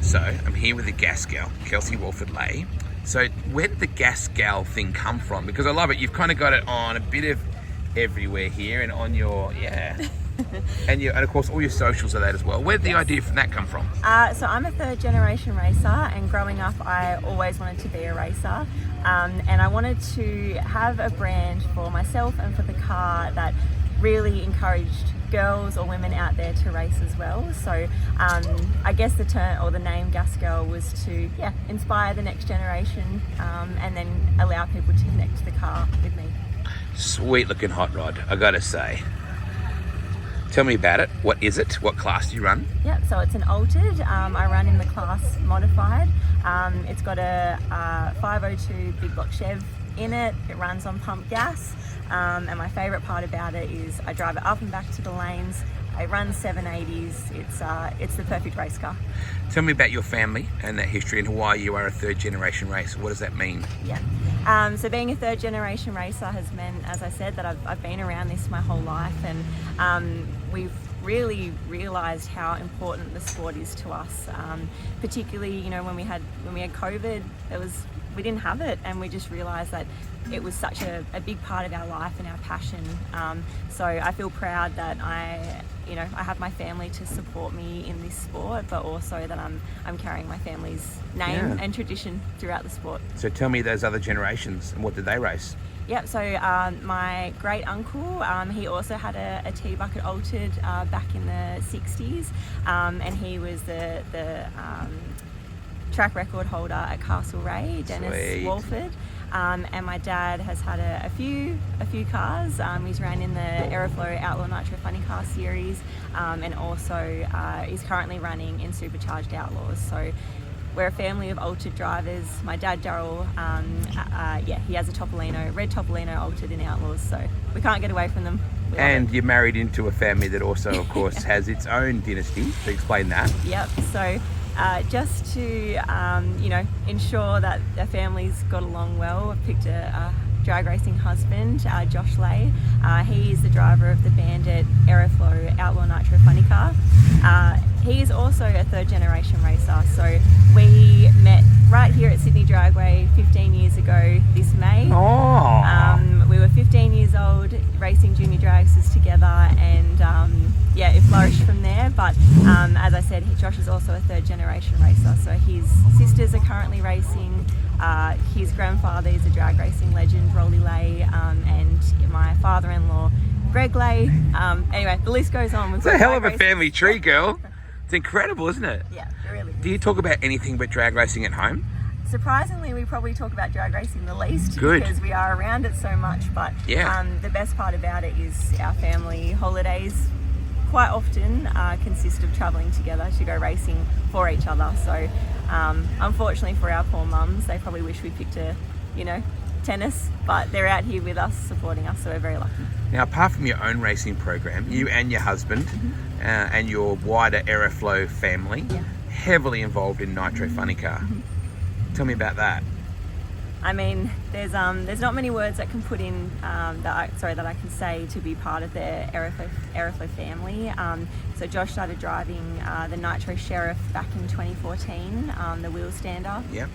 So I'm here with the Gas Gal Kelsey Walford-Leahy. So where did the Gas Gal thing come from? Because I love it. You've kind of got it on a bit of everywhere here, and on your and of course all your socials are that as well. Where did the idea from that come from? So I'm a third generation racer, and growing up I always wanted to be a racer, and I wanted to have a brand for myself and for the car that really encouraged girls or women out there to race as well. So I guess the term or the name Gas Girl was to inspire the next generation, and then allow people to connect to the car with me. Sweet looking hot rod, I gotta say. Tell me about it. What is it? What class do you run? Yep, so it's an altered. I run in the class modified. It's got a 502 big block Chev in it. It runs on pump gas. And my favourite part about it is I drive it up and back to the lanes. It runs 780s. It's the perfect race car. Tell me about your family and that history, and why you are a third generation racer. What does that mean? Yeah. So being a third generation racer has meant, as I said, that I've been around this my whole life, and we've really realised how important the sport is to us. Particularly, when we had COVID, we didn't have it, and we just realised that it was such a big part of our life and our passion. So I feel proud that I have my family to support me in this sport, but also that I'm carrying my family's name and tradition throughout the sport. So tell me those other generations, and what did they race? Yep, so my great uncle, he also had a T-bucket altered back in the 60s, and he was the track record holder at Castlereagh, Dennis Sweet. Walford. And my dad has had a few cars. He's ran in the Aeroflow Outlaw Nitro Funny Car series, and also is currently running in Supercharged Outlaws. So we're a family of altered drivers. My dad, Daryl, he has a Topolino, red Topolino altered in Outlaws, so we can't get away from them. And you're married into a family that also, of course, has its own dynasty. So explain that. Yep, so just to ensure that the family's got along well, I've picked a drag racing husband, Josh Lay. He is the driver of the Bandit Aeroflow Outlaw Nitro Funny Car. He is also a third generation racer, so we met right here at Sydney Dragway 15 years ago this May. We were 15 years old, racing junior dragsters together, and it flourished from there. But as I said, Josh is also a third generation racer, so his sisters are currently racing. His grandfather is a drag racing legend, Rolly Lay, and my father-in-law, Greg Lay. Anyway, the list goes on. It's a hell of a family tree, girl. It's incredible, isn't it? Yeah, it really is. Do you talk about anything but drag racing at home? Surprisingly, we probably talk about drag racing the least. Good. Because we are around it so much. But the best part about it is our family holidays quite often consist of travelling together to go racing for each other. So unfortunately for our poor mums, they probably wish we picked tennis, but they're out here with us supporting us, so we're very lucky. Now, apart from your own racing program, you and your husband and your wider Aeroflow family heavily involved in Nitro Funny Car. Tell me about that. I mean, there's not many words that can put in that I can say to be part of the Aeroflow family. So Josh started driving the Nitro Sheriff back in 2014, the wheel stander. Yep.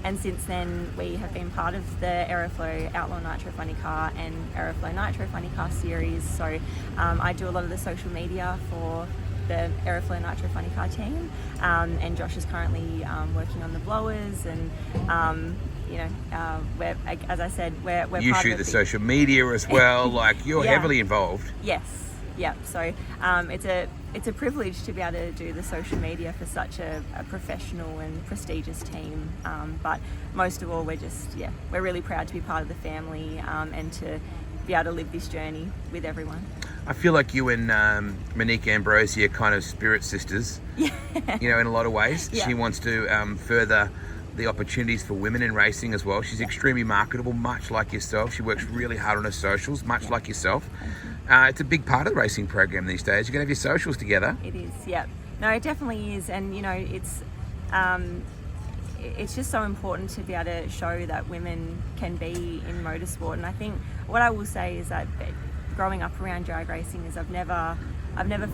And since then, we have been part of the Aeroflow Outlaw Nitro Funny Car and Aeroflow Nitro Funny Car series. So I do a lot of the social media for the Aeroflow Nitro Funny Car team, and Josh is currently working on the blowers, and we're, as I said, we're you part shoot of the social media as well. Like, you're heavily involved. Yes. Yeah, so it's a privilege to be able to do the social media for such a professional and prestigious team. But most of all, we're really proud to be part of the family, and to be able to live this journey with everyone. I feel like you and Monique Ambrosi are kind of spirit sisters. In a lot of ways. Yeah. She wants to further the opportunities for women in racing as well. She's extremely marketable, much like yourself. She works really hard on her socials, much like yourself. It's a big part of the racing program these days. You're going to have your socials together. It is, yeah. No, it definitely is. And, it's just so important to be able to show that women can be in motorsport. And I think what I will say is that growing up around drag racing is I've never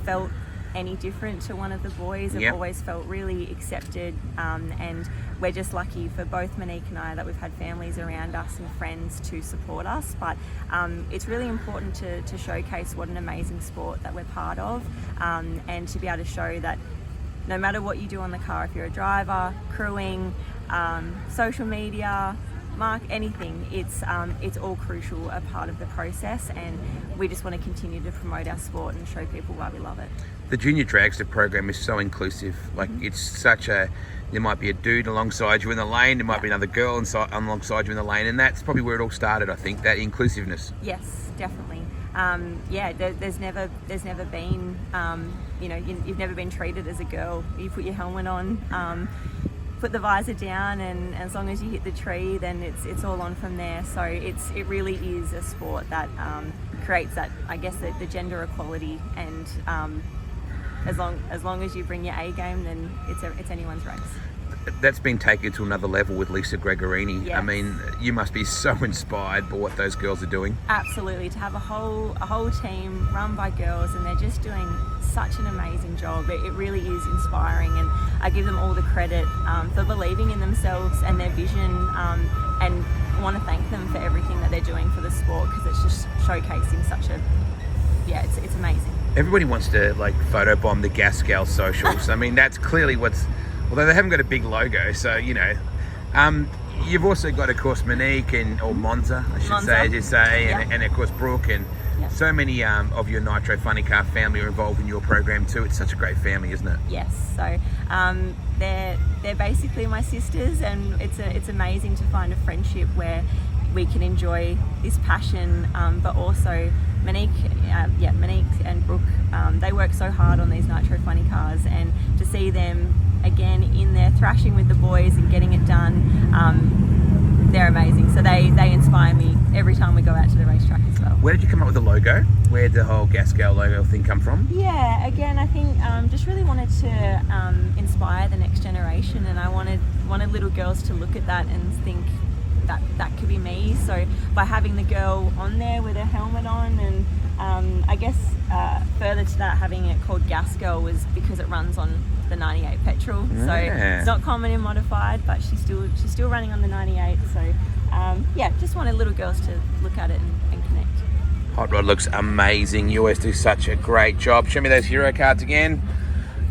felt any different to one of the boys. I've always felt really accepted, and we're just lucky for both Monique and I that we've had families around us and friends to support us. But it's really important to showcase what an amazing sport that we're part of, and to be able to show that no matter what you do on the car, if you're a driver, crewing, social media, anything, it's all crucial, a part of the process, and we just want to continue to promote our sport and show people why we love it. The junior dragster program is so inclusive. Like it's such a, there might be a dude alongside you in the lane, there might be another girl alongside you in the lane, and that's probably where it all started, I think, that inclusiveness. Yes, definitely. There's never been, you've never been treated as a girl. You put your helmet on, put the visor down, and as long as you hit the tree, then it's all on from there. So it really is a sport that creates that, I guess, the gender equality, and as long as you bring your A game, then it's anyone's race. That's been taken to another level with Lisa Gregorini. Yes. I mean, you must be so inspired by what those girls are doing. Absolutely, to have a whole team run by girls, and they're just doing such an amazing job. It really is inspiring, and I give them all the credit for believing in themselves and their vision, and want to thank them for everything that they're doing for the sport, because it's just showcasing such a, it's amazing. Everybody wants to like photobomb the Gas Gal socials. I mean, that's clearly although they haven't got a big logo, so you've also got, of course, Monique or Monza, I should say, as you say, and of course Brooke, and so many of your Nitro Funny Car family are involved in your program too. It's such a great family, isn't it? Yes. So they're basically my sisters, and it's amazing to find a friendship where we can enjoy this passion, but also Monique and Brooke, they work so hard on these Nitro Funny Cars, and to see them again in there thrashing with the boys and getting it done, they're amazing. So they inspire me every time we go out to the racetrack as well. Where did you come up with the logo? Where did the whole Gas Gal logo thing come from? Yeah, again, I think just really wanted to inspire the next generation, and I wanted little girls to look at that and think that could be me. So by having the girl on there with her helmet on, and I guess further to that, having it called Gas Girl was because it runs on the 98 petrol. So it's not common in modified, but she's still running on the 98. So just wanted little girls to look at it and connect. Hot Rod looks amazing. You always do such a great job. Show me those hero cards again.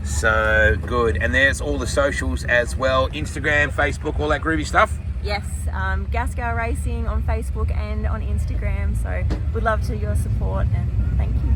So good. And there's all the socials as well, Instagram, Facebook, all that groovy stuff. Yes, Gas Gal Racing on Facebook and on Instagram. So we'd love your support, and thank you.